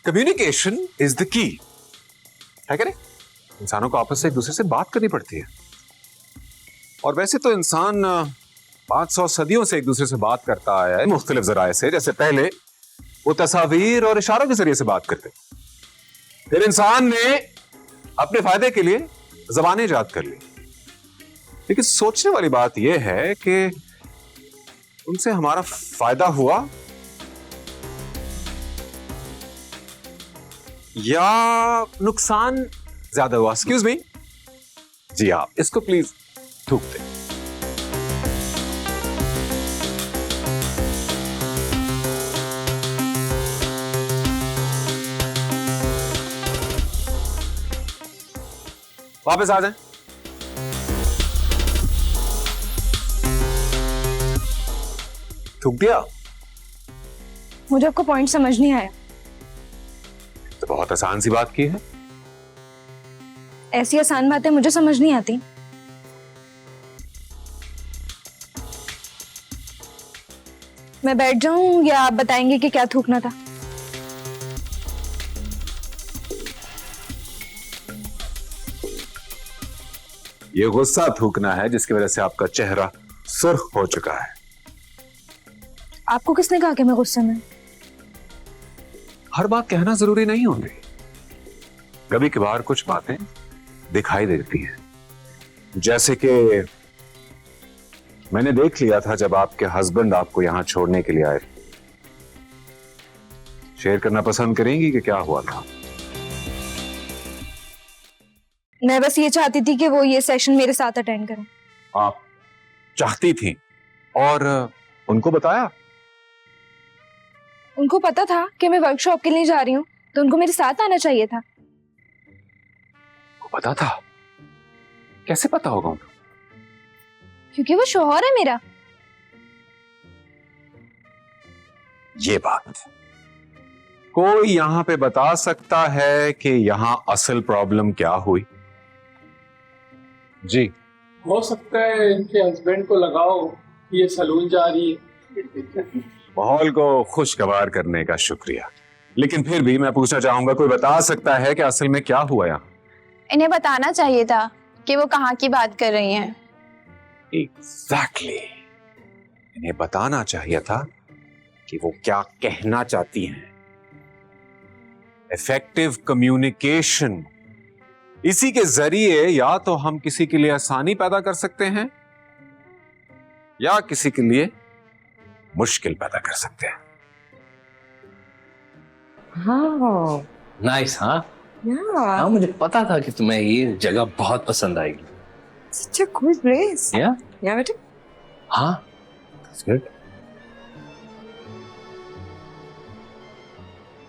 Communication is the key है क्या नहीं? इंसानों को आपस से एक दूसरे से बात करनी पड़ती है। और वैसे तो इंसान 500 सदियों से एक दूसरे से बात करता आया है मुख्तलिफ जराए से। जैसे पहले वो तस्वीर और इशारों के जरिए से बात करते, फिर इंसान ने अपने फायदे के लिए ज़बानें इजाद कर ली। लेकिन सोचने वाली बात यह है कि उनसे हमारा फायदा हुआ या नुकसान ज्यादा हुआ? एक्सक्यूज मी जी, आप इसको प्लीज थूक दें। वापस आ जाएं। थूक दिया? मुझे आपका पॉइंट समझ नहीं आया। तो बहुत आसान सी बात की है। ऐसी आसान बातें मुझे समझ नहीं आती। मैं बैठ जाऊं या आप बताएंगे कि क्या थूकना था? ये गुस्सा थूकना है जिसकी वजह से आपका चेहरा सुर्ख हो चुका है। आपको किसने कहा कि मैं गुस्से में? हर बात कहना जरूरी नहीं होती, कभी कभार कुछ बातें दिखाई देती हैं। जैसे कि मैंने देख लिया था जब आपके हस्बैंड आपको यहां छोड़ने के लिए आए। शेयर करना पसंद करेंगी कि क्या हुआ था? मैं बस ये चाहती थी कि वो ये सेशन मेरे साथ अटेंड करें। आप चाहती थी और उनको बताया? उनको पता था कि मैं वर्कशॉप के लिए जा रही हूँ, तो उनको मेरे साथ आना चाहिए था। को पता था? कैसे पता होगा उनको? क्योंकि वो शौहर है मेरा। ये बात कोई यहां पे बता सकता है कि यहां असल प्रॉब्लम क्या हुई? जी, हो सकता है इनके हस्बैंड को लगाओ कि ये सलून जा रही है। माहौल को खुशगवार करने का शुक्रिया, लेकिन फिर भी मैं पूछना चाहूंगा, कोई बता सकता है कि असल में क्या हुआ यहाँ? इन्हें बताना चाहिए था कि वो कहाँ की बात कर रही हैं। एग्जैक्टली, इन्हें बताना चाहिए था कि वो क्या कहना चाहती हैं। इफेक्टिव कम्युनिकेशन, इसी के जरिए या तो हम किसी के लिए आसानी पैदा कर सकते हैं या किसी के लिए मुश्किल पैदा कर सकते हैं। हाँ नाइस। हाँ yeah, हाँ, मुझे पता था कि तुम्हें ये जगह बहुत पसंद आएगी। such a cool place. या Yeah, बेटे। हाँ, that's good.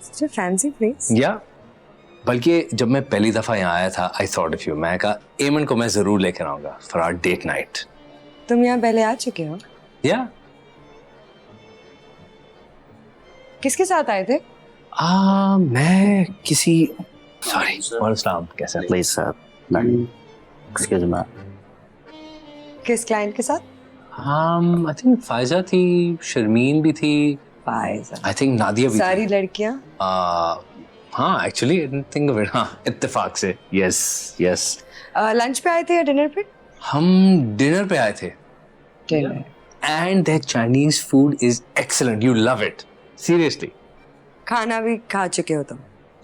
Such a fancy place. या बल्कि जब मैं पहली दफा यहाँ आया था, आई थॉट ऑफ यू। मैं कहा एमन को मैं जरूर लेकर आऊंगा फॉर आवर डेट नाइट। तुम यहाँ पहले आ चुके हो? या किसके साथ आए थे? मैं किसी सॉरी वालेकुम, कैसे? Please, sir. Excuse me. किस क्लाइंट के साथ? आई थिंक फायजा थी, शर्मीन भी थी, फायजा। आई थिंक नादिया भी सारी थी। लड़कियाँ? हाँ, actually I didn't think of it. हाँ, इत्तेफाक से। Yes yes. लंच पे आए थे या डिनर पे? हम डिनर पे आए थे। Dinner. And their Chinese food is excellent. You love it. Seriously. खाना भी खा चुके हो तुम?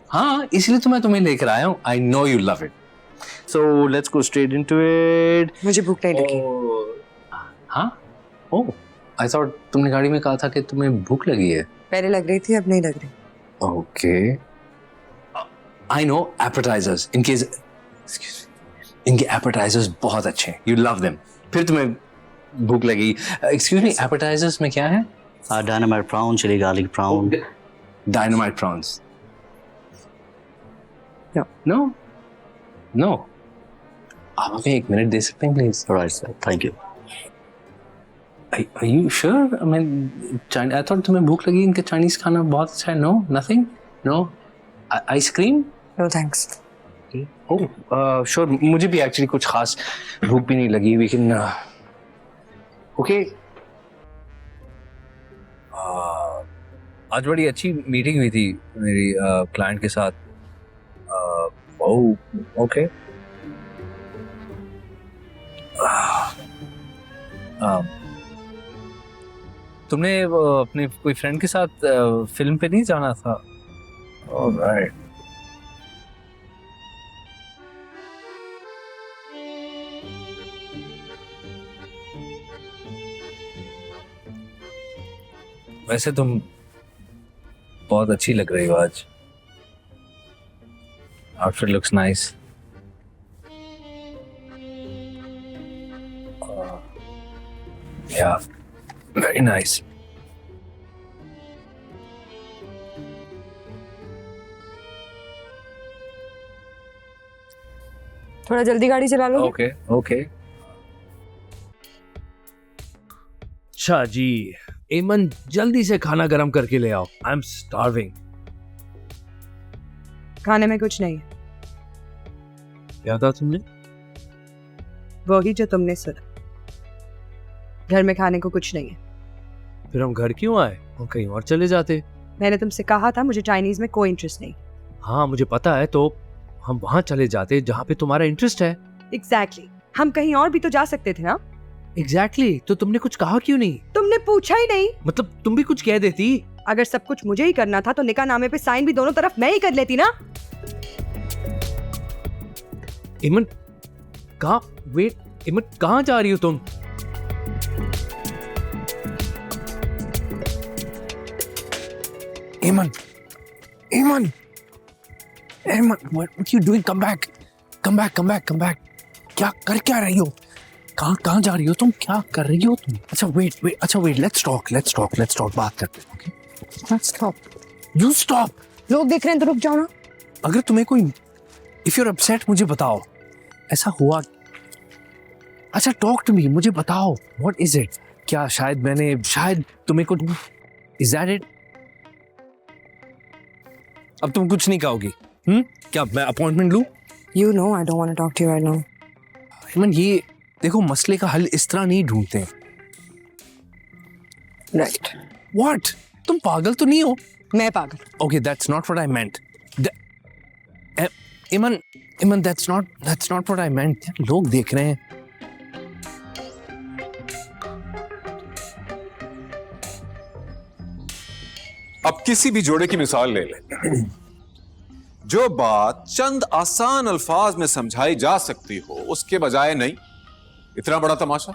हाँ, इसलिए तो मैं तुम्हें लेकर आया हूँ. I know you love it. So let's go straight into it. मुझे भूख नहीं लगी। हाँ? Oh, I thought तुमने गाड़ी में कहा था कि तुम्हें भूख लगी है. पहले लग रही थी, अब नहीं लग रही। Okay. I know appetizers. Excuse me. इनके appetizers बहुत अच्छे हैं. You love them. फिर तुम्हें भूख लगी. Excuse me, appetizers में क्या है? Dynamite prawn, chili garlic prawn. Dynamite prawns. No. No? No. आप हमें 1 मिनट दे सकते हैं please? Right, sir. Thank you. Are you sure? I mean, I thought तुम्हें भूख लगी. इनका चाइनीज खाना बहुत अच्छा है. No? Nothing? No? Ice-cream? No thanks. Oh, sure. मुझे भी एक्चुअली कुछ खास भूख भी नहीं लगी. We can okay. आज बड़ी अच्छी मीटिंग हुई थी मेरी क्लाइंट के साथ। Oh okay. तुमने अपने कोई फ्रेंड के साथ फिल्म पे नहीं जाना था? ऑलराइट। वैसे तुम बहुत अच्छी लग रही हो आज। Outfit looks nice. या वेरी नाइस। थोड़ा जल्दी गाड़ी चला लो। Okay okay. अच्छा जी, एमन जल्दी से खाना गरम करके ले आओ। I am starving. खाने में कुछ नहीं है, क्या कहा तुमने? वही जो तुमने सुना। घर में खाने को कुछ नहीं है। फिर हम घर क्यों आए? हम कहीं और चले जाते। मैंने तुमसे कहा था मुझे चाइनीज में कोई इंटरेस्ट नहीं। हाँ मुझे पता है, तो हम वहां चले जाते जहाँ पे तुम्हारा इंटरेस्ट है। एग्जैक्टली हम कहीं और भी तो जा सकते थे ना। एग्जैक्टली तो तुमने कुछ कहा क्यों नहीं? तुमने पूछा ही नहीं। मतलब तुम भी कुछ कह देती। अगर सब कुछ मुझे ही करना था तो निकाह नामे पे साइन भी दोनों तरफ मैं ही कर लेती ना। एमन कहाँ, वेट एमन कहाँ जा रही हो तुम? एमन एमन एमन what you doing? Come back come back come back come back. क्या रही हो? कहाँ जा रही हो तुम? क्या कर रही हो तुम? अच्छा वेट लेट्स टॉक बात करते हैं। Okay stop, you stop. लोग देख रहे हैं तो रुक जाओ ना। अगर तुम्हें कोई इफ यू आर अपसेट मुझे बताओ, ऐसा हुआ? अच्छा टॉक टू मी, मुझे बताओ व्हाट इज इट? क्या शायद तुम्हें कुछ, इज दैट इट? अब तुम कुछ नहीं कहोगी? क्या मैं अपॉइंटमेंट लूं? You know I don't want to talk to you right now. एमन ये देखो, मसले का हल इस तरह नहीं ढूंढते। Right. व्हाट? तुम पागल तो नहीं हो? मैं पागल। Okay that's not what I meant. एमन that's not what I meant. लोग देख रहे हैं। अब किसी भी जोड़े की मिसाल ले लें, जो बात चंद आसान अल्फाज में समझाई जा सकती हो, उसके बजाय नहीं, इतना बड़ा तमाशा।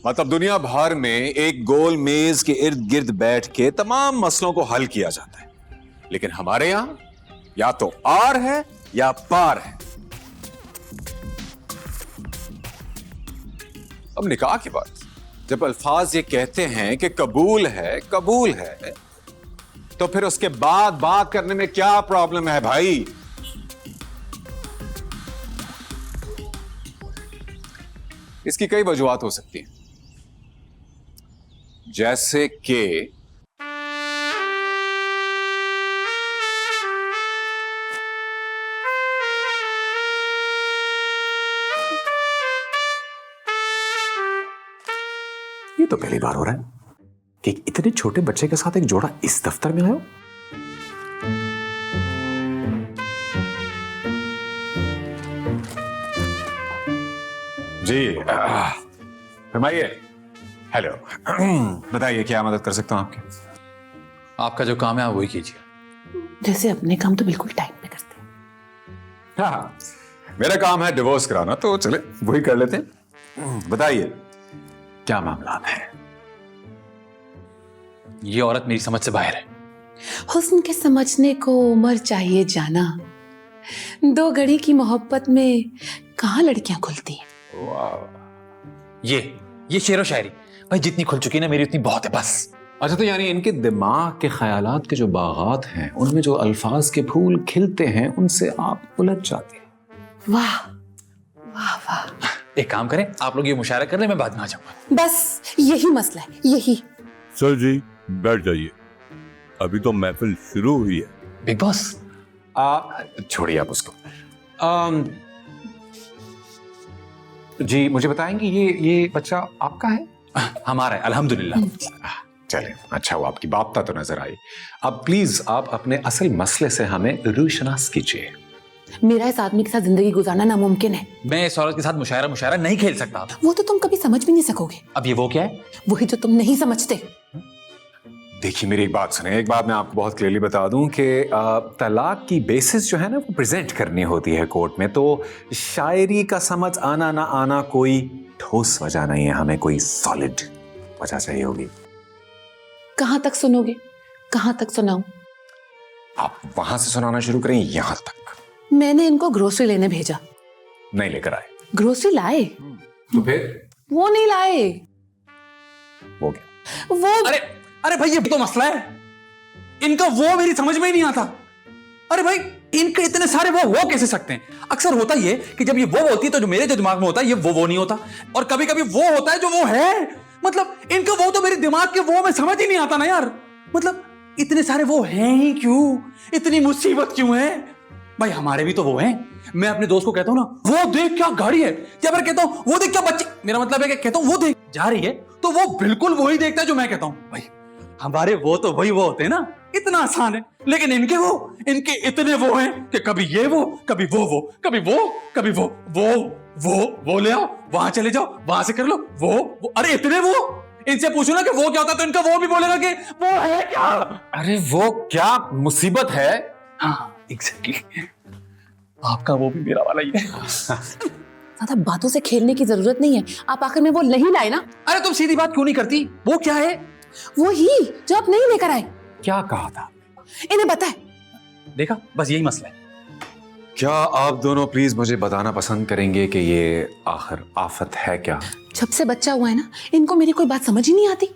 मतलब दुनिया भर में एक गोल मेज के इर्द गिर्द बैठ के तमाम मसलों को हल किया जाता है, लेकिन हमारे यहां या तो आर है या पार है। अब निकाह की बात, जब अल्फाज ये कहते हैं कि कबूल है, तो फिर उसके बाद बात करने में क्या प्रॉब्लम है भाई? इसकी कई वजूहात हो सकती हैं, जैसे कि ये तो पहली बार हो रहा है कि इतने छोटे बच्चे के साथ एक जोड़ा इस दफ्तर में आया हो। जी फरमाइए। हेलो, बताइए क्या मदद कर सकता हूं आपकी? आपका जो काम है आप वही कीजिए। जैसे अपने काम तो बिल्कुल टाइम पे करते हैं। हाँ, मेरा काम है डिवोर्स कराना, तो चले वही कर लेते हैं। बताइए क्या मामला है? ये औरत मेरी समझ से बाहर है। हुस्न के समझने को उम्र चाहिए जाना, दो घड़ी की मोहब्बत में कहाँ लड़कियां खुलती हैं। ये शेरो शायरी भाई जितनी खुल चुकी है ना मेरी उतनी बहुत है बस। अच्छा, तो यानी इनके दिमाग के ख्यालात के जो बागात हैं, उनमें जो अल्फाज के फूल खिलते हैं, उनसे आप उलझ जाते हैं। वाह वाह वाह। एक काम करें, आप लोग ये मुशायरा कर लें, मैं बाद में आ जाऊंगा। बस यही मसला है, यही। सर जी बैठ जाइए, अभी तो महफिल शुरू हुई है। बिग बॉस छोड़िए आप उसको। जी मुझे बताएंगे ये बच्चा आपका है? हमारा है अल्हम्दुलिल्लाह। चले, अच्छा वो आपकी बापता तो नजर आई। अब प्लीज आप अपने असल मसले से हमें रूशनास कीजिए। मेरा इस आदमी के साथ जिंदगी गुजारना नामुमकिन है। मैं इस औरत के साथ मुशायरा नहीं खेल सकता। वो तो तुम कभी समझ भी नहीं सकोगे। अब ये वो क्या है? वही जो तुम नहीं समझते। देखिए मेरी एक बात सुने, एक बात मैं आपको बहुत क्लियरली बता दूं कि तलाक की बेसिस जो है ना वो प्रेजेंट करनी होती है कोर्ट में, तो शायरी का समझ आना ना आना कोई ठोस वजह नहीं है, हमें कोई सॉलिड वजह चाहिए होगी। कहाँ तक सुनोगे? कहाँ तक सुनाऊं? आप वहां से सुनाना शुरू करें यहां तक। मैंने इनको ग्रोसरी लेने भेजा, नहीं लेकर आए। ग्रोसरी लाए, तो फिर वो नहीं लाए। वो क्या? वो अरे भाई ये तो मसला है, इनका वो मेरी समझ में ही नहीं आता। अरे भाई इनके इतने सारे वो कैसे सकते हैं? अक्सर होता ये कि जब ये वो होती है तो जो मेरे जो दिमाग में होता है ये वो नहीं होता, और कभी कभी वो होता है जो वो है। मतलब इनका वो तो मेरे दिमाग के वो में समझ ही नहीं आता ना यार। मतलब इतने सारे वो हैं ही क्यों? इतनी मुसीबत क्यों है? भाई हमारे भी तो वो हैं। मैं अपने दोस्त को कहता हूं ना वो देख क्या गाड़ी है, या फिर कहता हूं वो देख क्या बच्ची, मेरा मतलब है कि कहता हूं वो देख जा रही है तो वो बिल्कुल वही देखता है जो मैं कहता हूं। भाई हमारे वो तो वही वो होते हैं ना, इतना आसान है। लेकिन इनके इतने वो हैं कि कभी ये वो, कभी वो, कभी वो ले आओ, वहां चले जाओ, वहां से कर लो, वो अरे इतने वो। इनसे पूछो ना कि वो क्या होता है तो इनका वो भी बोलेगा कि वो है क्या। अरे वो क्या मुसीबत है? हाँ एग्जैक्टली, आपका वो भी मेरा वाला ही है। ज्यादा बातों से खेलने की जरूरत नहीं है, आप आखिर में वो नहीं लाए ना। अरे तुम सीधी बात क्यों नहीं करती? वो क्या है? वो ही जो आप नहीं लेकर आए। क्या कहा था? इन्हें पता है। देखा, बस यही मसला है। क्या आप दोनों प्लीज मुझे बताना पसंद करेंगे कि ये आखिर आफत है क्या? जब से बच्चा हुआ है ना, इनको मेरी कोई बात समझ ही नहीं आती।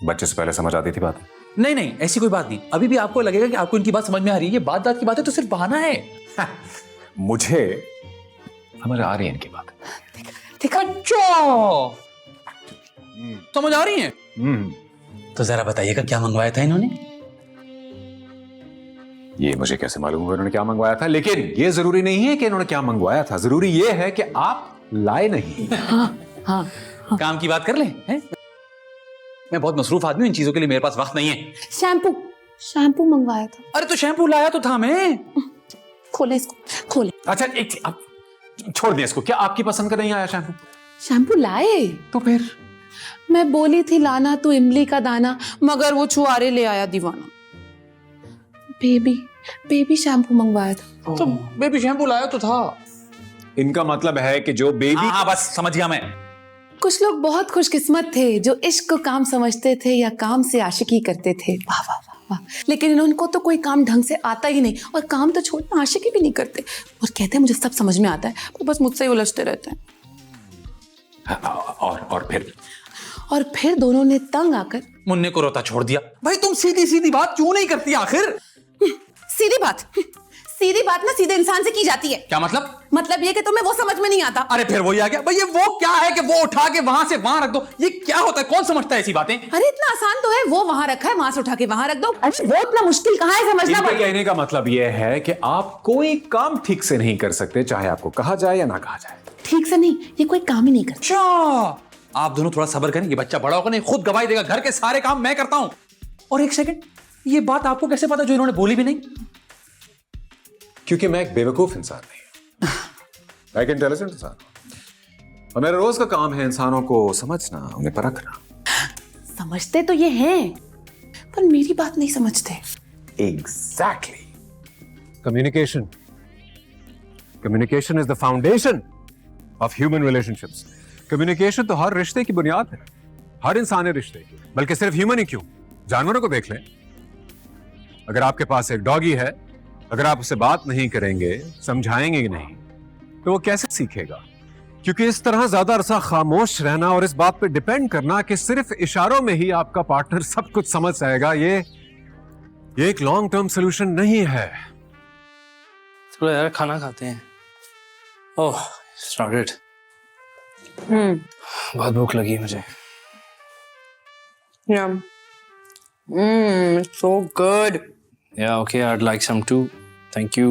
बच्चे से पहले समझ आती थी बात? नहीं ऐसी कोई बात नहीं। अभी भी आपको लगेगा कि आपको इनकी बात समझ में आ रही है। ये बात की बात है तो सिर्फ बहाना है। मुझे समझ आ रही है इनकी बात। अच्छा समझ आ रही है? तो जरा बताइएगा क्या मंगवाया था इन्होंने? ये मुझे कैसे मालूम होगा इन्होंने क्या मंगवाया था, लेकिन ये जरूरी नहीं है कि इन्होंने क्या मंगवाया था, जरूरी ये है कि आप लाए नहीं। हाँ। काम की बात कर ले हैं? मैं बहुत मसरूफ आदमी हूं, इन चीजों के लिए मेरे पास वक्त नहीं है। शैम्पू मंगवाया था। अरे तो शैम्पू लाया तो था मैं। खोले इसको, खोले। अच्छा एक आप छोड़ दिया इसको, क्या आपकी पसंद का नहीं आया शैम्पू? शैम्पू लाए तो फिर मैं बोली थी लाना तो इमली का दाना, मगर वो छुआरे ले आया दीवाना। बेबी शैम्पू मंगवाया था। तो बेबी शैम्पू लाया तो था। इनका मतलब है कि जो बेबी हाँ बस समझ गया मैं। कुछ लोग बहुत खुशकिस्मत थे जो इश्क को काम समझते थे या काम से आशिकी करते थे। वाह वाह वाह वाह। लेकिन उनको तो कोई काम ढंग से आता ही नहीं, और काम तो छोड़ना आशिकी भी नहीं करते, और कहते हैं मुझे सब समझ में आता है, वो बस मुझसे ही उलझते रहते हैं। और फिर दोनों ने तंग आकर मुन्ने को रोता छोड़ दिया। भाई तुम सीधी सीधी बात क्यों नहीं करती आखिर? सीधी बात ना सीधे इंसान से की जाती है। क्या मतलब? मतलब ये कि तुम्हें वो समझ में नहीं आता। अरे फिर वही आ गया। भाई ये वो क्या है कि वो उठा के वहां से वहां रख दो, ये क्या होता है? कौन समझता है ऐसी बातें? अरे इतना आसान तो है, वो वहां रखा है, वहां से उठा के वहां रख दो। अच्छा वो इतना मुश्किल कहाँ है समझना? इनके कहने का मतलब यह है कि आप कोई काम ठीक से नहीं कर सकते, चाहे आपको कहा जाए या ना कहा जाए। ठीक से नहीं, ये कोई काम ही नहीं करता। अच्छा आप दोनों थोड़ा सब्र करें, ये बच्चा बड़ा होकर नहीं खुद गवाही देगा। घर के सारे काम मैं करता हूं। और एक सेकंड, ये बात आपको कैसे पता जो इन्होंने बोली भी नहीं? क्योंकि मैं एक बेवकूफ इंसान नहीं, मैं एक इंटेलिजेंट इंसान हूं, और मेरा रोज का काम है इंसानों को समझना, उन्हें परखना। समझते तो ये हैं, पर मेरी बात नहीं समझते। Exactly. Communication is the foundation of human relationships. Communication तो हर रिश्ते की बुनियाद है, हर इंसानी रिश्ते की, बल्कि सिर्फ ह्यूमन ही क्यों, जानवरों को देख लें। अगर आपके पास एक डॉगी है, अगर आप उससे बात नहीं करेंगे, समझाएंगे नहीं, तो वो कैसे सीखेगा? क्योंकि इस तरह ज्यादा अरसा खामोश रहना और इस बात पे डिपेंड करना कि सिर्फ इशारों में ही आपका पार्टनर सब कुछ समझ जाएगा, ये एक लॉन्ग टर्म सोल्यूशन नहीं है। चलो यार खाना खाते हैं। ओह स्टार्टेड। बहुत भूख लगी है मुझे। So good. Yeah, okay, I'd like some too. Thank you.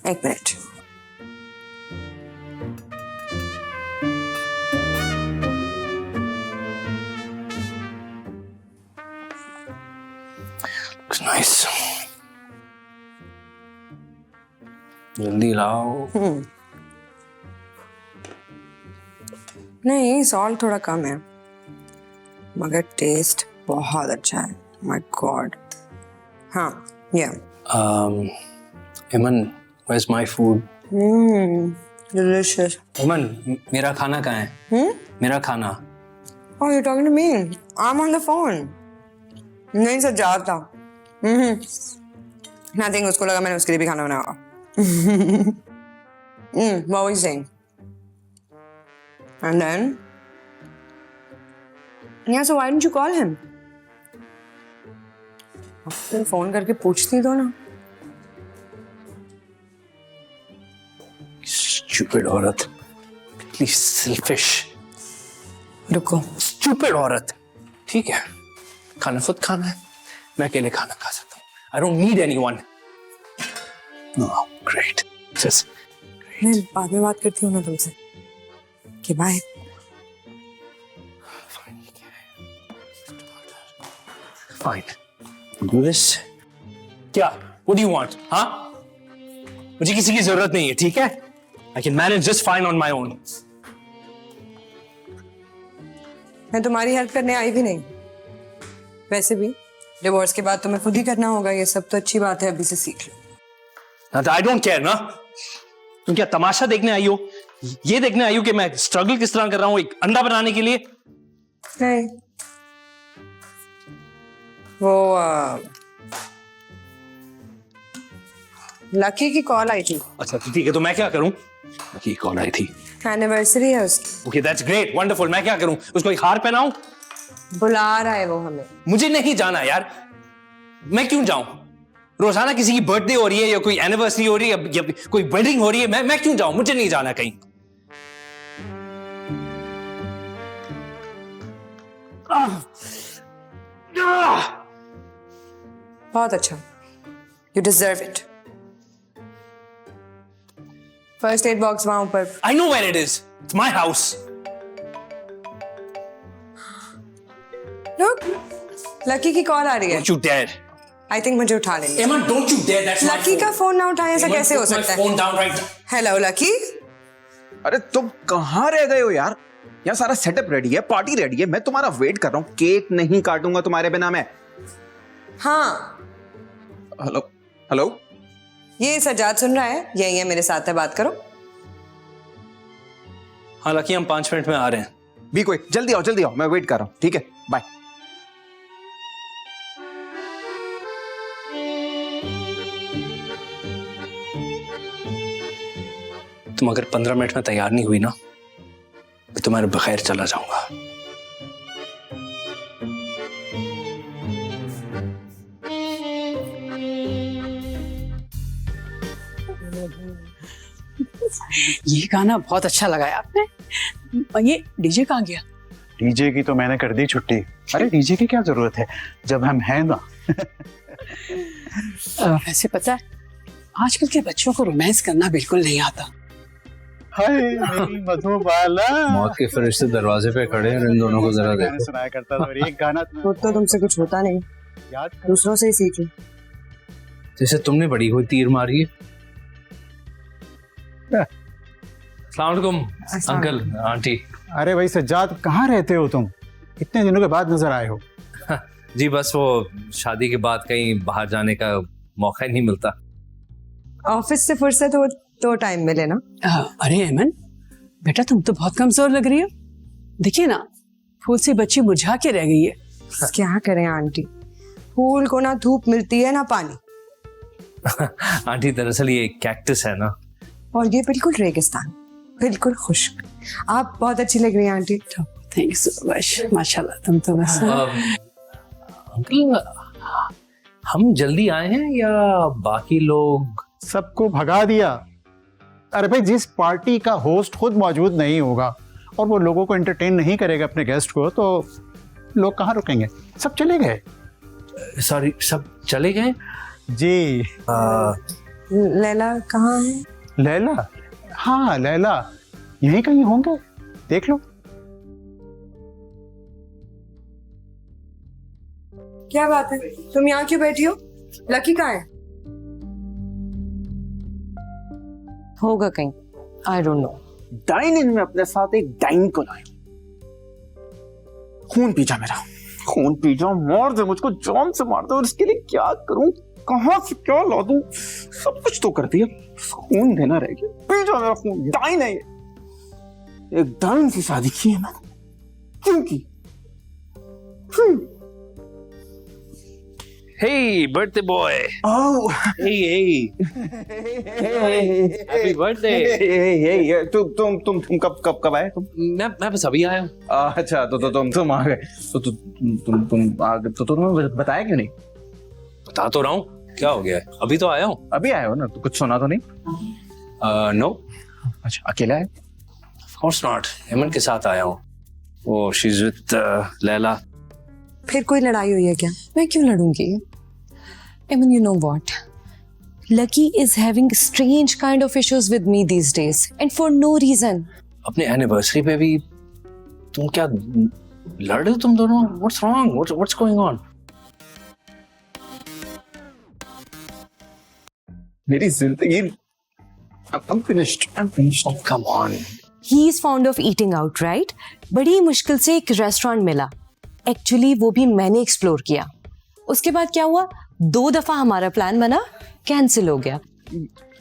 एक मिनट। नाइस। जल्दी लाओ। नहीं, सॉल्ट थोड़ा कम है मगर टेस्ट बहुत अच्छा है। My God. हाँ, या इमन, where's my food? डिलीशियस। इमन, मेरा खाना कहाँ है? मेरा खाना। Oh, you're talking to me? I'm on the phone. नहीं सज्जाद था। Nothing, उसको लगा मैंने उसके लिए भी खाना बनाया होगा। What was you saying? And then? Yeah, so why didn't you call him? फिर फोन करके पूछती तो ना। Stupid औरत, कितनी selfish। रुको। Stupid औरत। ठीक है, खाना खुद खाना है, मैं अकेले खाना खा सकता हूँ। I don't need anyone. Oh, great. Just मैं बाद में बात करती हूँ ना तुमसे। Okay, bye. Fine. Do this. क्या? What do you want? हाँ? मुझे किसी की जरूरत नहीं है, ठीक है? I can manage just fine on my own. मैं तुम्हारी हेल्प करने आई भी नहीं। वैसे भी डिवोर्स के बाद तुम्हें खुद ही करना होगा ये सब, तो अच्छी बात है, अभी से सीख लो। I don't care ना। तुम क्या तमाशा देखने आई हो? ये देखने आई हो कि मैं स्ट्रगल किस तरह कर रहा हूँ एक अंडा बनाने के लिए? नहीं, वो लकी की कॉल आई थी। अच्छा ठीक है, तो मैं क्या करूं? लकी कॉल आई थी। एनिवर्सरी है उसकी। Okay, that's great, wonderful. मैं क्या करूं? उसको एक हार पहनाऊं? बुला रहा है वो हमें। मुझे नहीं जाना यार। मैं क्यों जाऊं? रोजाना किसी की बर्थडे हो रही है या कोई एनिवर्सरी हो रही है या कोई वेडिंग हो रही है, मैं क्यों जाऊं? मुझे नहीं जाना कहीं। बहुत अच्छा, you deserve it. First aid box वहां ऊपर। I know where it is, it's my house. Look, Lucky की कॉल आ रही है। Don't you dare. I think मुझे उठा लेंगे। Emma, don't you dare, that's my Lucky का फोन ना उठाए ऐसा कैसे हो सकता है? Phone down right. Hello Lucky. अरे तुम कहाँ रह गए हो यार? यहाँ सारा सेटअप रेडी है, पार्टी रेडी है, मैं तुम्हारा वेट कर रहा हूँ। केक नहीं काटूंगा तुम्हारे बिना मैं। हाँ हेलो हेलो, ये सज्जाद सुन रहा है, यही है, मेरे साथ है, बात करो। हाँ लकी, हम 5 मिनट में आ रहे हैं। भी कोई जल्दी आओ, मैं वेट कर रहा हूँ। ठीक है, बाय। तुम अगर 15 मिनट में तैयार नहीं हुई ना, मैं तुम्हारे बगैर चला जाऊंगा। ये गाना बहुत अच्छा लगाया आपने। ये डीजे कहाँ गया? डीजे की तो मैंने कर दी छुट्टी। अरे डीजे की क्या जरूरत है जब हम हैं ना। वैसे पता है, आजकल के बच्चों को रोमांस करना बिल्कुल नहीं आता। हाय मेरी मधुबाला। मौत के फरिश्ते दरवाजे पे खड़े हैं, इन दोनों को जरा देखो। सुनाया करता था, और एक गाना खुद तो तुमसे कुछ होता नहीं, याद दूसरों से ही सीख लो। जैसे तुमने बड़ी कोई तीर मारी है। अस्सलाम वालेकुम अंकल आंटी। अरे भाई सज्जाद, कहाँ रहते हो तुम? इतने दिनों के बाद नजर आए हो। जी बस वो शादी के बाद कहीं बाहर जाने का मौका ही नहीं मिलता। ऑफिस से फुर्सत हो तो टाइम मिले ना। अरे अमन बेटा, तुम तो बहुत कमजोर लग रही हो। देखिए ना, फूल से बच्ची मुरझा के रह गई है। क्या करें आंटी, फूल को ना धूप मिलती है ना पानी। आंटी दरअसल ये कैक्टस है ना, और ये बिल्कुल रेगिस्तान, बिल्कुल खुश्क। आप बहुत अच्छी लग रही हैं आंटी। थैंक सो मच, माशाल्लाह, तुम तो बस। अंकल हम जल्दी आए हैं या बाकी लोग? सबको भगा दिया। अरे भाई, जिस पार्टी का होस्ट खुद मौजूद नहीं होगा और वो लोगों को एंटरटेन नहीं करेगा अपने गेस्ट को, तो लोग कहाँ रुकेंगे? सब चले गए। सॉरी, सब चले गए? जी। लैला कहाँ है? लैला? हाँ लैला यहीं कहीं होंगे, देख लो। क्या बात है, तुम यहाँ क्यों बैठी हो? लकी कहाँ है? होगा कहीं, I don't know. Dine in में अपने साथ एक डाइन को लाया। खून पी जा मेरा, खून पी जा, मार दे मुझको, जान से मार दे। और इसके लिए क्या करूं, कहां से क्या ला दूं? सब कुछ तो कर दिया, खून देना रह गया। पी जा मेरा खून। डाइन है ये, एक डाइन से शादी की है मैंने। क्यों की? Hey, birthday boy. Oh. Hey. Happy birthday. Hey. तुम कब आए तुम? मैं बस अभी आया हूँ। अच्छा, तो तुम आ गए। तो तुम आ गए, तो तुमने बताया क्यों नहीं? बता तो रहा हूँ, क्या हो गया है? अभी तो आया हूँ। अभी आए हो ना, तो कुछ सुना तो नहीं? No. अच्छा, अकेला है? Of course not. हेमन के साथ आया हूँ। वो she's with लैला। फिर कोई लड़ाई हुई है क्या? मैं क्यों लड़ूंगी? I mean, you know what? Lucky is having strange kind of issues with me these days, and for no reason. अपने एनिवर्सरी पे भी तुम क्या लड़ रहे हो तुम दोनों? What's wrong? What's going on? मेरी जिंदगी I'm finished. Oh, come on. He is fond of eating out, right? बड़ी मुश्किल से एक रेस्टोरेंट मिला। एक्चुअली वो भी मैंने एक्सप्लोर किया। उसके बाद क्या हुआ? 2 दफा हमारा प्लान बना, कैंसिल हो गया।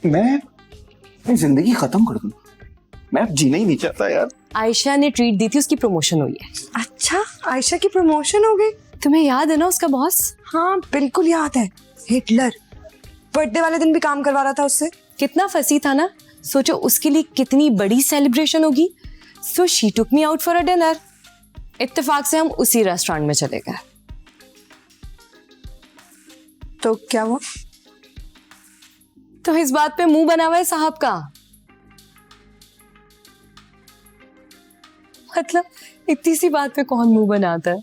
मैं अपनी जिंदगी खत्म कर दूं। मैं अब जीना ही नहीं चाहता यार। आयशा ने ट्रीट दी थी, उसकी प्रमोशन हुई है। अच्छा, आयशा की प्रमोशन हो गई? तुम्हें याद है ना उसका बॉस? हाँ, बिल्कुल याद है, हिटलर। बर्थडे वाले दिन भी काम करवा रहा था उससे। कितना फंसी था ना। सोचो उसके लिए कितनी बड़ी सेलिब्रेशन होगी। So she took me out for a dinner. इत्तेफाक से हम उसी रेस्टोरेंट में चले गए। तो क्या हुआ? तो इस बात पे मुंह बना हुआ है साहब का। मतलब इतनी सी बात पे कौन मुंह बनाता है?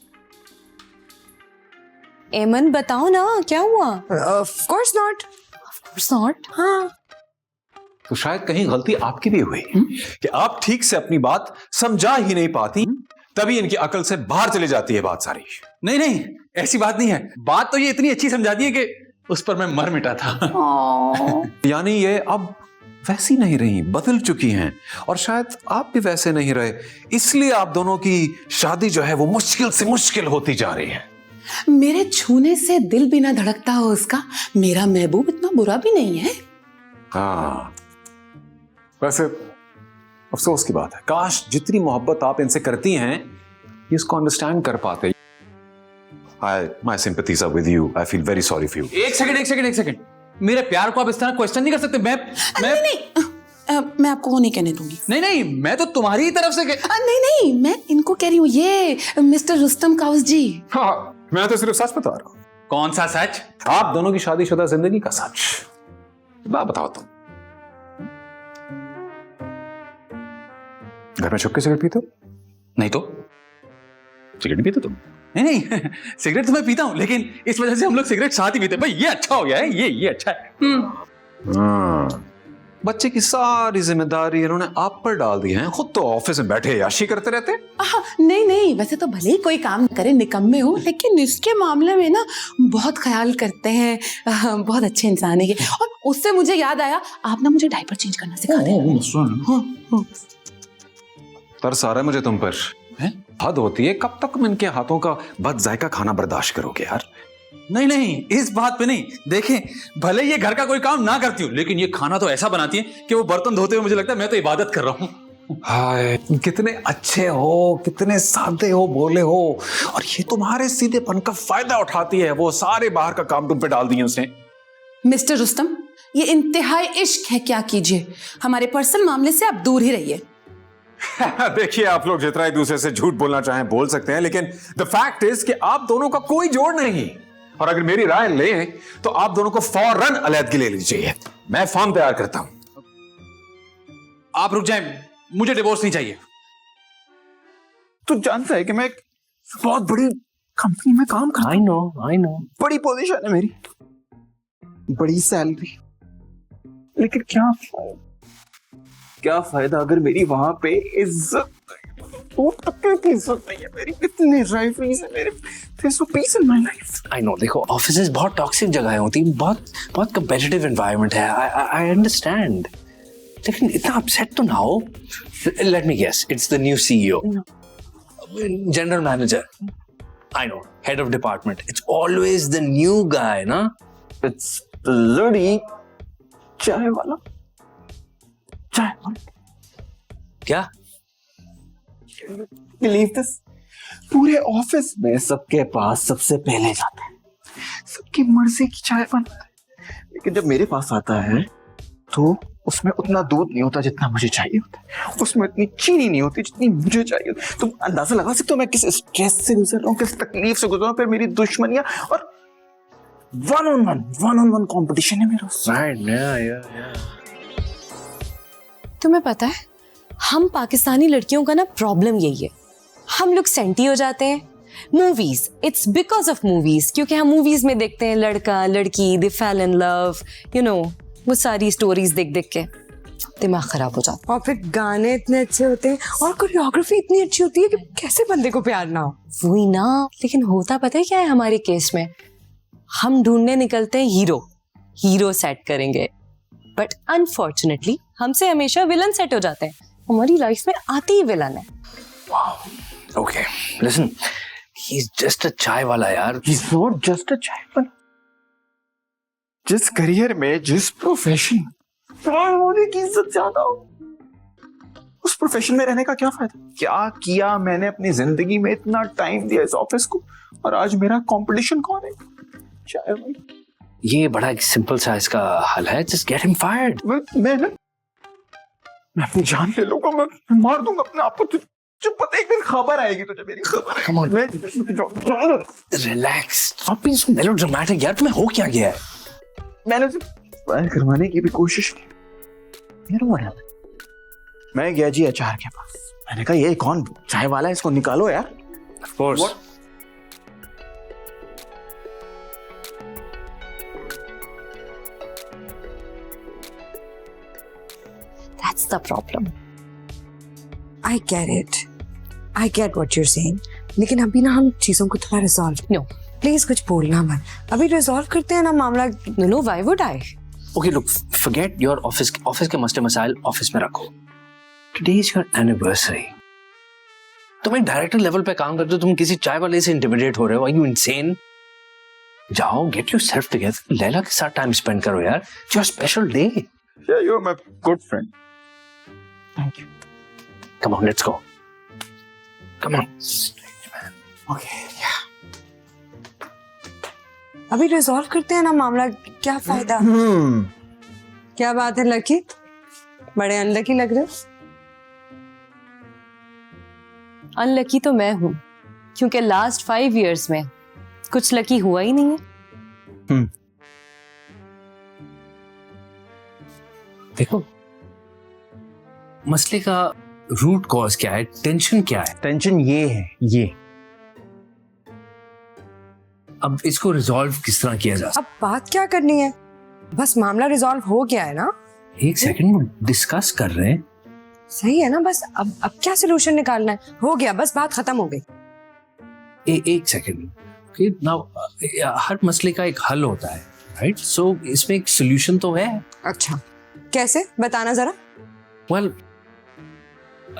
एमन बताओ ना, क्या हुआ? Of course not. Of course not. हाँ। तो शायद कहीं गलती आपकी भी हुई कि आप ठीक से अपनी बात समझा ही नहीं पाती, तभी इनकी अकल से बाहर चली जाती है बात सारी। नहीं, ऐसी बात नहीं है। बात तो ये इतनी अच्छी समझा दी है कि उस पर मैं मर मिटा था। यानी ये अब वैसी नहीं रही, बदल चुकी हैं, और शायद आप भी वैसे नहीं रहे, इसलिए आप दोनों की शादी जो है वो मुश्किल से मुश्किल होती जा रही है। मेरे छूने से दिल भी ना धड़कता हो उसका। मेरा महबूब इतना बुरा भी नहीं है। हाँ, वैसे अफसोस की बात है, काश जितनी मोहब्बत आप इनसे करती हैं ये इसको अंडरस्टैंड कर पाते। My sympathies are with you. I feel very sorry for you. एक सेकंड। मेरे प्यार को आप इस तरह क्वेश्चन नहीं कर सकते। मैं आपको वो नहीं कहने दूंगी। नहीं, मैं तो तुम्हारी ही तरफ से नहीं, मैं इनको कह रही हूँ। ये मिस्टर रुस्तम काउस जी। हाँ, मैं तो सिर्फ सच बता रहा हूँ। कौन सा सच? आप दोनों की शादीशुदा जिंदगी का सच। बात बताओ तुम, घर में छुपके सिगरेट पीते हो? नहीं तो सिगरेट नहीं पीते तुम? नहीं, सिगरेट तो मैं पीता हूं, लेकिन इस वजह से हम लोग सिगरेट साथ ही पीते हैं। भाई ये अच्छा हो गया है, ये अच्छा है। बच्चे की सारी जिम्मेदारी इन्होंने आप पर डाल दी है, खुद तो ऑफिस में बैठे याशी करते रहते। नहीं, वैसे तो भले ही कोई काम करे, निकम्मे हो, लेकिन इसके मामले में ना बहुत ख्याल करते हैं। बहुत अच्छे इंसान है ये। और उससे मुझे याद आया, आप ना मुझे डायपर चेंज करना सिखा दें। तरस आ रहा है मुझे तुम पर। हद होती है, कब तक इनके हाथों का बद जायका खाना बर्दाश्त करोगे यार? नहीं, इस बात पे नहीं। देखें, भले ये घर का कोई काम ना करती हूँ, लेकिन ये खाना तो ऐसा बनाती है कि वो बर्तन धोते हुए मुझे लगता है मैं तो इबादत कर रहा हूँ। हाय, कितने अच्छे हो, कितने सादे हो, बोले हो, और ये तुम्हारे सीधेपन का फायदा उठाती है। वो सारे बाहर का काम तुम पे डाल दिए उसने। मिस्टर रुस्तम, ये इंतहाई इश्क है, क्या कीजिए। हमारे पर्सनल मामले से आप दूर ही रहिए। देखिए, आप लोग जितना एक दूसरे से झूठ बोलना चाहें बोल सकते हैं, लेकिन द फैक्ट इज कि आप दोनों का कोई जोड़ नहीं। और अगर मेरी राय लें तो आप दोनों को फौरन अलहदगी ले लीजिए चाहिए। मैं फॉर्म तैयार करता हूं। आप रुक जाएं, मुझे डिवोर्स नहीं चाहिए। तू जानता है कि मैं एक बहुत बड़ी कंपनी में काम करता हूं। I know. बड़ी पोजीशन है मेरी, बड़ी सैलरी, लेकिन क्या फायदा अगर मेरी वहां पे इज्जत इज्जत नहीं है मेरी, इतनी राइवरीज है मेरे, there's no peace in my life. I know, देखो ऑफिसेज बहुत टॉक्सिक जगह होती है, बहुत कंपेटिटिव एनवायरनमेंट है, आई अंडरस्टैंड, लेकिन इतना अपसेट तो ना हो. Let me guess, it's the new CEO, general manager, I know, head of department, it's always the new guy ना. It's bloody चाय वाला. क्या? Believe this? पूरे ऑफिस में सबके पास सबसे पहले जाता है, सबकी मर्जी की चाय बनाता है, लेकिन जब मेरे पास आता है तो उसमें उतना दूध नहीं होता जितना मुझे चाहिए होता है, उसमें इतनी चीनी नहीं होती जितनी मुझे चाहिए होती. तुम अंदाजा लगा सकते हो मैं किस स्ट्रेस से गुजर रहा हूँ, किस तकलीफ से गुजर रहा हूँ. फिर मेरी दुश्मनियां और वन ऑन वन कंपटीशन है मेरा. तुम्हें पता है, हम पाकिस्तानी लड़कियों का ना प्रॉब्लम यही है, हम लोग सेंटी हो जाते हैं. Movies, it's because of movies, क्योंकि हम मूवीज में देखते हैं लड़का लड़की, they fell in love, you know, वो सारी स्टोरीज देख देख के दिमाग खराब हो जाता है. और फिर गाने इतने अच्छे होते हैं और कोरियोग्राफी इतनी अच्छी होती है कि कैसे बंदे को प्यार ना हो. वही ना. लेकिन होता पता है क्या है हमारे केस में, हम ढूंढने निकलते हैं हीरो सेट करेंगे, बट अनफॉर्चुनेटली हमसे हमेशा विलन सेट हो जाते हैं. हमारी लाइफ में आते ही विलन है. Okay, listen, he is just a चाय वाला यार. He's not just a चाय वाला. जिस करियर में, जिस प्रोफेशन में होने की इज्जत ज्यादा हो, उस प्रोफेशन में रहने का क्या फायदा. क्या किया मैंने अपनी जिंदगी में, इतना टाइम दिया इस ऑफिस को, और आज मेरा कंपटीशन कौन है? चाय वाला. ये बड़ा सिंपल सा इसका हल है, जस्ट गेट हिम फायर्ड. मैं अपनी जान ले लूंगा, मैं मार दूंगा अपने आप को. जो पता है, एक दिन खबर आएगी तुझे, मेरी खबर. Come on, relax, stop being so melodramatic यार. तुम्हें हो क्या गया है? मैंने उसे फायर करवाने की भी कोशिश की. मैं गया जी एचआर के पास, मैंने कहा ये कौन चाय वाला है, इसको निकालो यार. Of course. That's the problem. I get it. I get what you're saying. लेकिन अभी ना हम चीजों को थोड़ा रिजॉल्व. No. प्लीज कुछ बोलना मत. अभी रिजॉल्व करते हैं ना मामला. No, why would I? Okay, look, forget your office के मसले मसाइल ऑफिस में रखो. Today is your anniversary. तुम एक डायरेक्टर लेवल पे काम करते हो, तुम किसी चाय वाले से इंटिमिडेट हो रहे हो. Are you insane? जाओ, get yourself together. लैला के साथ टाइम स्पेंड करो यार. It's your special day. Yeah, you're my good friend. Thank you. Come on, let's go. Come on. Okay, yeah. अभी रिजॉल्व करते हैं ना मामला. क्या फायदा. क्या बात है लकी, बड़े अनलकी लग रहे हो. अनलकी तो मैं हूं, क्योंकि लास्ट 5 years में कुछ लकी हुआ ही नहीं है. देखो, मसले का रूट कॉज क्या है, टेंशन क्या है? टेंशन ये है, ये. अब इसको रिजॉल्व किस तरह किया जा सकता? अब बात क्या करनी है, बस मामला रिजॉल्व हो गया है ना. एक सेकंड, डिस्कस कर रहे हैं. सही है ना. बस अब क्या सोल्यूशन निकालना है. हो गया, बस बात खत्म हो गई. एक सेकंड. हर मसले का एक हल होता है, राइट? सो इसमें एक सोल्यूशन तो है. अच्छा, कैसे, बताना जरा. Well,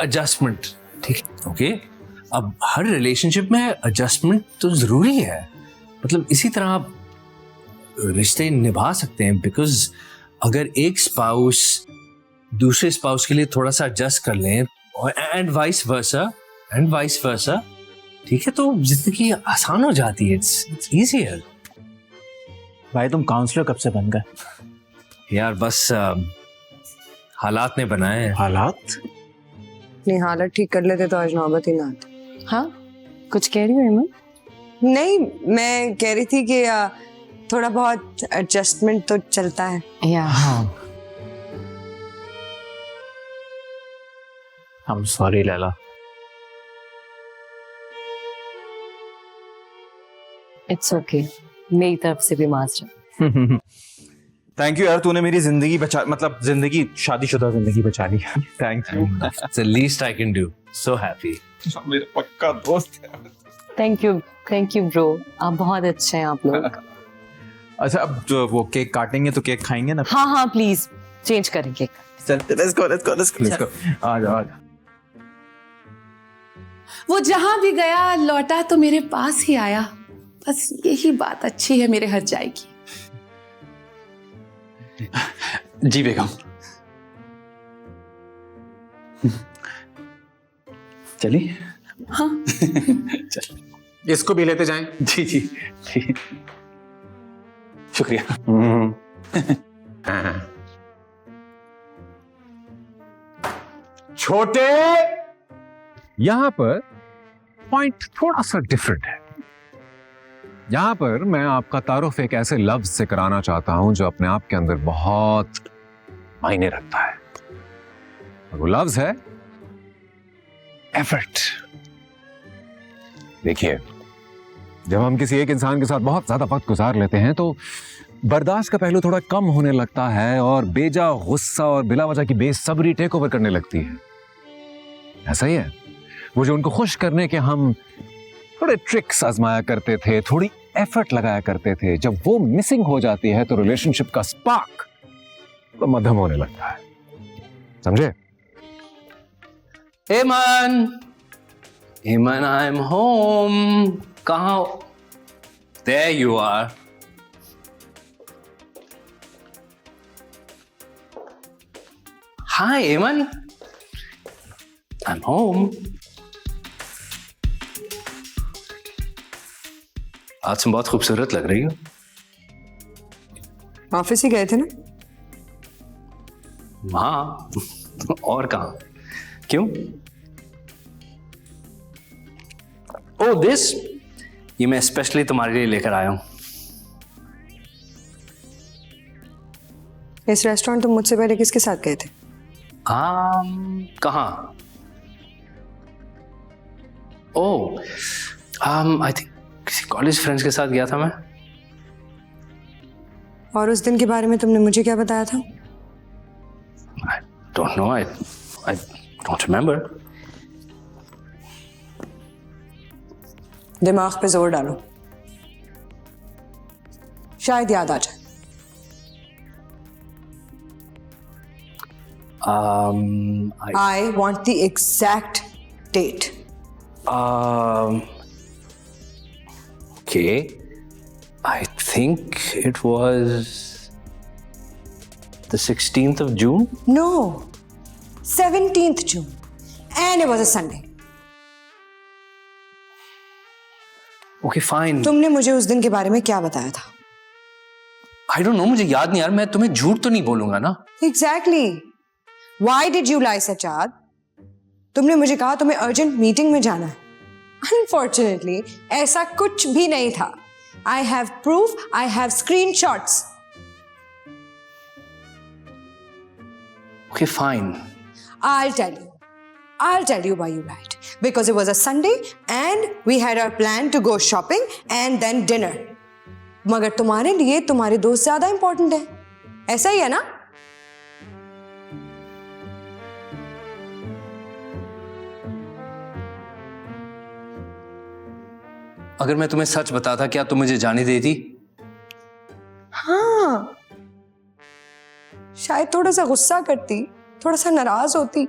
adjustment. ठीक है, ओके. अब हर रिलेशनशिप में एडजस्टमेंट तो जरूरी है. मतलब इसी तरह आप रिश्ते निभा सकते हैं, बिकॉज अगर एक स्पाउस दूसरे स्पाउस के लिए थोड़ा सा एडजस्ट कर लें, एंड वाइस वर्सा, ठीक है, तो जिंदगी आसान हो जाती है. It's easier. भाई तुम काउंसलर कब से बन गए यार? बस हालात ने बनाए हैं. हालात? नहीं, हालत ठीक कर लेते तो आज नौबत ही ना आती. हाँ, कुछ कह रही हो? नहीं, मैं कह रही थी कि थोड़ा बहुत एडजस्टमेंट तो चलता है. या हाँ. I'm sorry Laila. It's okay, मेरी तरफ से भी माजरा. थैंक यू यार, तूने मेरी जिंदगी बचा, मतलब जिंदगी, शादीशुदा जिंदगी बचा ली। Thank you. It's the least I can do. So happy. मेरा पक्का दोस्त है। थैंक यू ब्रो, आप बहुत अच्छे हैं आप लोग। अच्छा, अब जो वो केक काटेंगे तो केक खाएंगे ना? हाँ प्लीज चेंज करेंगे। चल लेट्स गो। आ जाओ। वो जहां भी गया लौटा तो मेरे पास ही आया, बस यही बात अच्छी है मेरे हर जाएगी। जी बेगम। चलिए। हाँ। चल इसको भी लेते जाएं। जी जी जी, शुक्रिया। छोटे, यहां पर पॉइंट थोड़ा सा डिफरेंट है। यहां पर मैं आपका तारुफ एक ऐसे लफ्ज से कराना चाहता हूं जो अपने आप के अंदर बहुत मायने रखता है, और वो लफ्ज है एफर्ट। देखिए, जब हम किसी एक इंसान के साथ बहुत ज्यादा वक्त गुजार लेते हैं तो बर्दाश्त का पहलू थोड़ा कम होने लगता है और बेजा गुस्सा और बिला वजह की बेसब्री टेक ओवर करने लगती है। ऐसा ही है, वो जो उनको खुश करने के हम थोड़े ट्रिक्स आजमाया करते थे, थोड़ी एफर्ट लगाया करते थे, जब वो मिसिंग हो जाती है तो रिलेशनशिप का स्पार्क तो मध्यम होने लगता है। समझे? Eman, I'm home. कहाँ? There you are. Hi, Eman. I'm home. आज तुम बहुत खूबसूरत लग रही हो। ऑफिस ही गए थे ना? हाँ, और कहाँ? क्यों? ओ दिस, ये मैं स्पेशली तुम्हारे लिए लेकर आया हूं। इस रेस्टोरेंट तुम मुझसे पहले किसके साथ गए थे? कहाँ? ओ, आई थिंक किसी कॉलेज फ्रेंड्स के साथ गया था मैं। और उस दिन के बारे में तुमने मुझे क्या बताया था? I don't know. I don't remember. दिमाग पे जोर डालो, शायद याद आ जाए। I want the exact date. Okay. I think it was the 16th of June. No, 17th June, and it was a Sunday. Okay, fine. तुमने मुझे उस दिन के बारे में क्या बताया था? I don't know, मुझे याद नहीं यार। मैं तुम्हें झूठ तो नहीं बोलूंगा ना। Exactly. Why did you lie, Sajjad? तुमने मुझे कहा तुम्हें अर्जेंट मीटिंग में जाना है। Unfortunately, ऐसा कुछ भी नहीं था। I have proof. I have screenshots. Okay, fine. I'll tell you. I'll tell you why you lied. Because it was a Sunday and we had our plan to go shopping and then dinner. मगर तुम्हारे लिए तुम्हारे दोस्त ज्यादा important है, ऐसा ही है ना? अगर मैं तुम्हें सच बताता, क्या तुम मुझे जाने देती? हाँ, शायद थोड़ा सा गुस्सा करती, थोड़ा सा नाराज होती,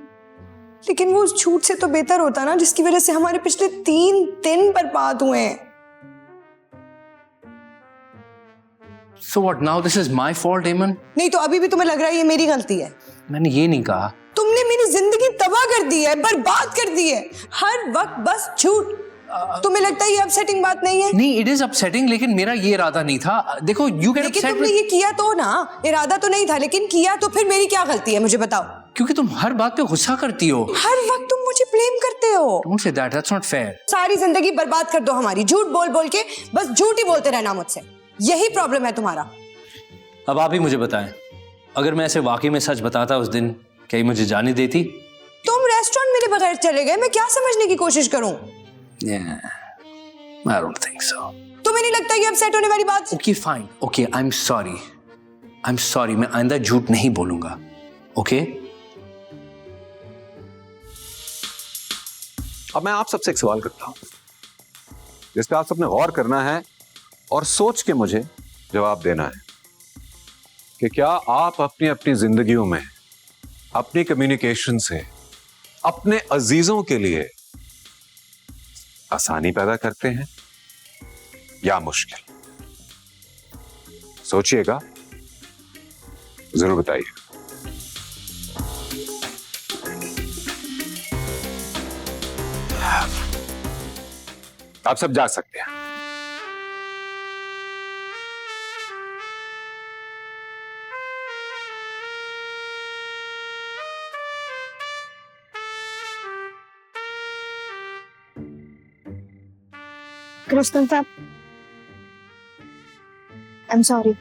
लेकिन वो उस झूठ से तो बेहतर होता ना जिसकी वजह से हमारे पिछले 3 दिन बर्बाद हुए हैं। So what now? This is my fault, Eman? नहीं तो अभी भी तुम्हें लग रहा है ये मेरी गलती है? मैंने ये नहीं कहा। तुमने मेरी जिंदगी तबाह कर दी है, बर्बाद कर दी है, हर वक्त बस झूठ। तुम्हें लगता है ये अपसेटिंग बात नहीं है? नहीं, इट इज अपसेटिंग, लेकिन मेरा ये इरादा नहीं था। देखो, यू गेट लेकिन तुमने ये किया तो ना, इरादा तो नहीं था लेकिन किया, तो फिर मेरी क्या गलती है मुझे बताओ? क्योंकि तुम हर बात पे गुस्सा करती हो। हर वक्त तुम मुझे ब्लेम करते हो। Don't say that, that's not fair. सारी जिंदगी बर्बाद कर दो हमारी, झूठ बोल बोल के, बस झूठ ही बोलते रहना मुझसे, यही प्रॉब्लम है तुम्हारा। अब आप ही मुझे बताएं, अगर मैं ऐसे वाकई में सच बताता उस दिन, क्या ये मुझे जाने देती? तुम रेस्टोरेंट मेरे बगैर चले गए, मैं क्या समझने की कोशिश करूं? I don't think so. तुम्हें नहीं लगता ये अपसेट होने वाली बात? Okay, fine. Okay, I'm sorry. I am sorry, मैं आइंदा झूठ नहीं बोलूंगा, ओके? अब मैं आप सबसे एक सवाल करता हूं जिस पे आप सबने गौर करना है और सोच के मुझे जवाब देना है कि क्या आप अपनी अपनी जिंदगियों में अपनी कम्युनिकेशन से अपने अजीजों के लिए आसानी पैदा करते हैं या मुश्किल? सोचिएगा, जरूर बताइए। आप सब जा सकते हैं। कृष्ण साहब, आई एम सॉरी।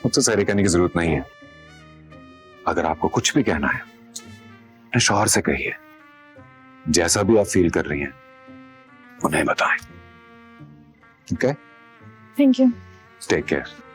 मुझसे सॉरी कहने की जरूरत नहीं है। अगर आपको कुछ भी कहना है अपने शौहर से कहिए। जैसा भी आप फील कर रही हैं उन्हें बताएं। Okay? Thank you. Take care.